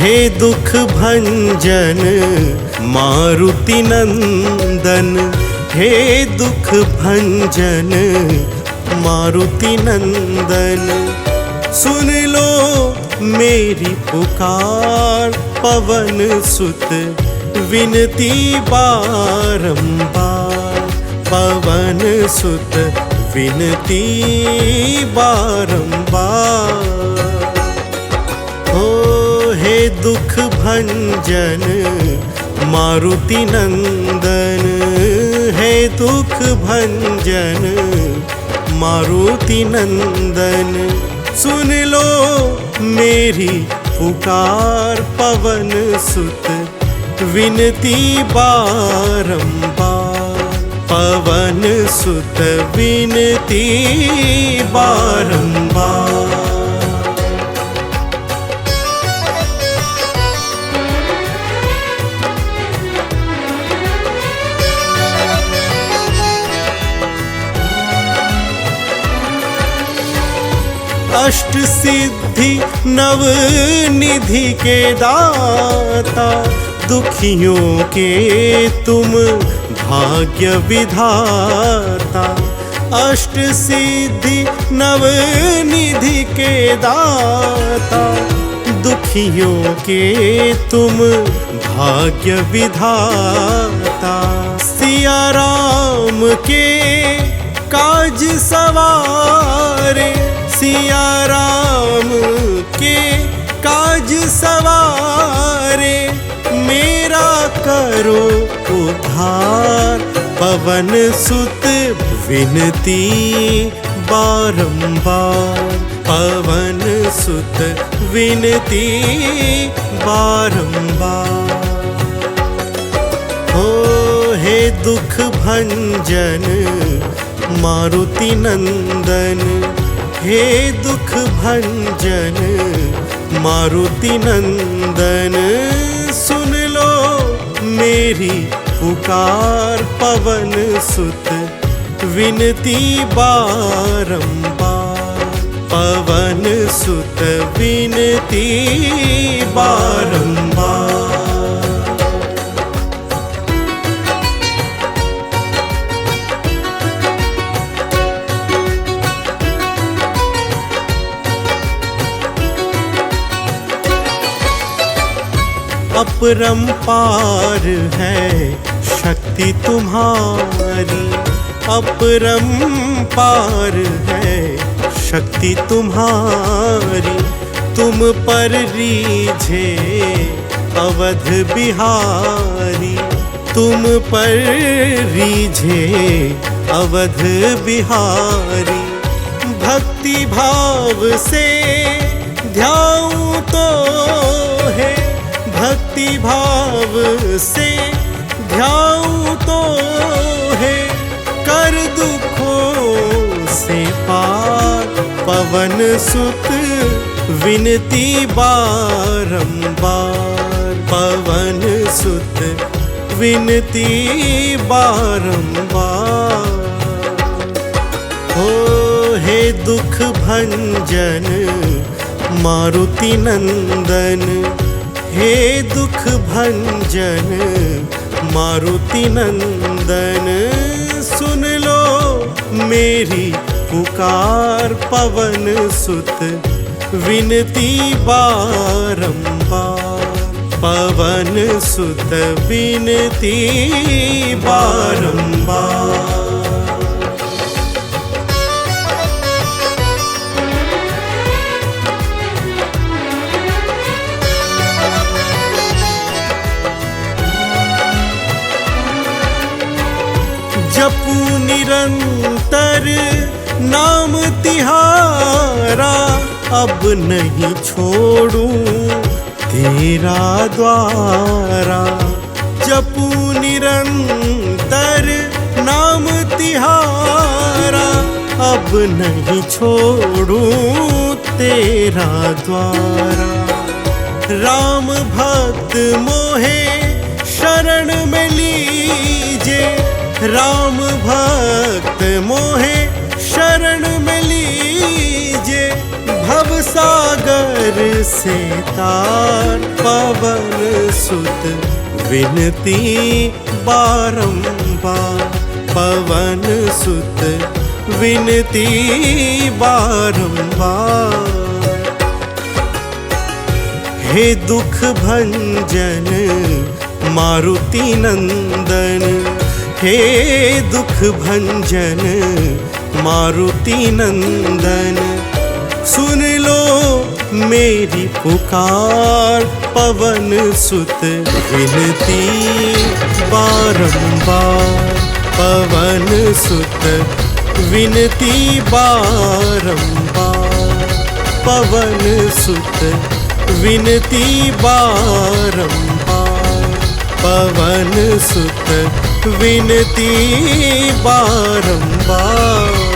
हे दुख भंजन मारुति नंदन, हे दुख भंजन मारुति नंदन। सुन लो मेरी पुकार पवन सुत, विनती बारंबार। पवन सुत विनती बारंबार। हो हे दुख भंजन मारुति नंदन, हे दुख भंजन मारुति नंदन। सुन लो मेरी पुकार पवन सुत, विनती बारंबार। पवन सुत विनती बारंबार। अष्ट सिद्धि नव निधि के दाता, दुखियों के तुम भाग्य विधाता। अष्ट सिद्धि नव निधि के दाता, दुखियों के तुम भाग्य विधाता। सिया राम के काज सवारे, सिया राम के काज सवारे। मेरा करो उद्धार पवन सुत, विनती बारंबार। पवन सुत विनती बारंबार। हो हे दुख भंजन मारुति नंदन, हे दुख भंजन मारुति नंदन। सुन लो मेरी पुकार पवन सुत, विनती बारंबार। पवन सुत विनती बारंबार। अपरंपार है शक्ति तुम्हारी, अपरंपार है शक्ति तुम्हारी। तुम पर रीझे अवध बिहारी, तुम पर रीझे अवध बिहारी। भक्ति भाव से ध्याऊं तो है, भक्ति भाव से ध्याऊं तो है। कर दुखों से पार पवन सुत, विनती बारंबार। पवन सुत विनती बारंबार। हो हे दुख भंजन मारुति नंदन, हे दुख भंजन मारुति नंदन। सुन लो मेरी पुकार पवन सुत, विनती बारंबार। पवन सुत विनती बारंबार। जपू निरंतर नाम तिहारा, अब नहीं छोड़ूं तेरा द्वारा। जपू निरंतर नाम तिहारा, अब नहीं छोड़ूं तेरा द्वारा। राम भक्त मोहे शरण में लीजे, राम भक्त मोहे शरण में लीजे। भव सागर से तार पवन सुत विनती बारंबार, पवन सुत विनती बारंबार। हे दुख भंजन मारुति नंदन, हे दुख भंजन मारुति नंदन, सुन लो मेरी पुकार, पवन सुत विनती बारंबार, पवन सुत विनती बारंबार, पवन सुत विनती बारंबार, पवन सुत विनती बारंबार।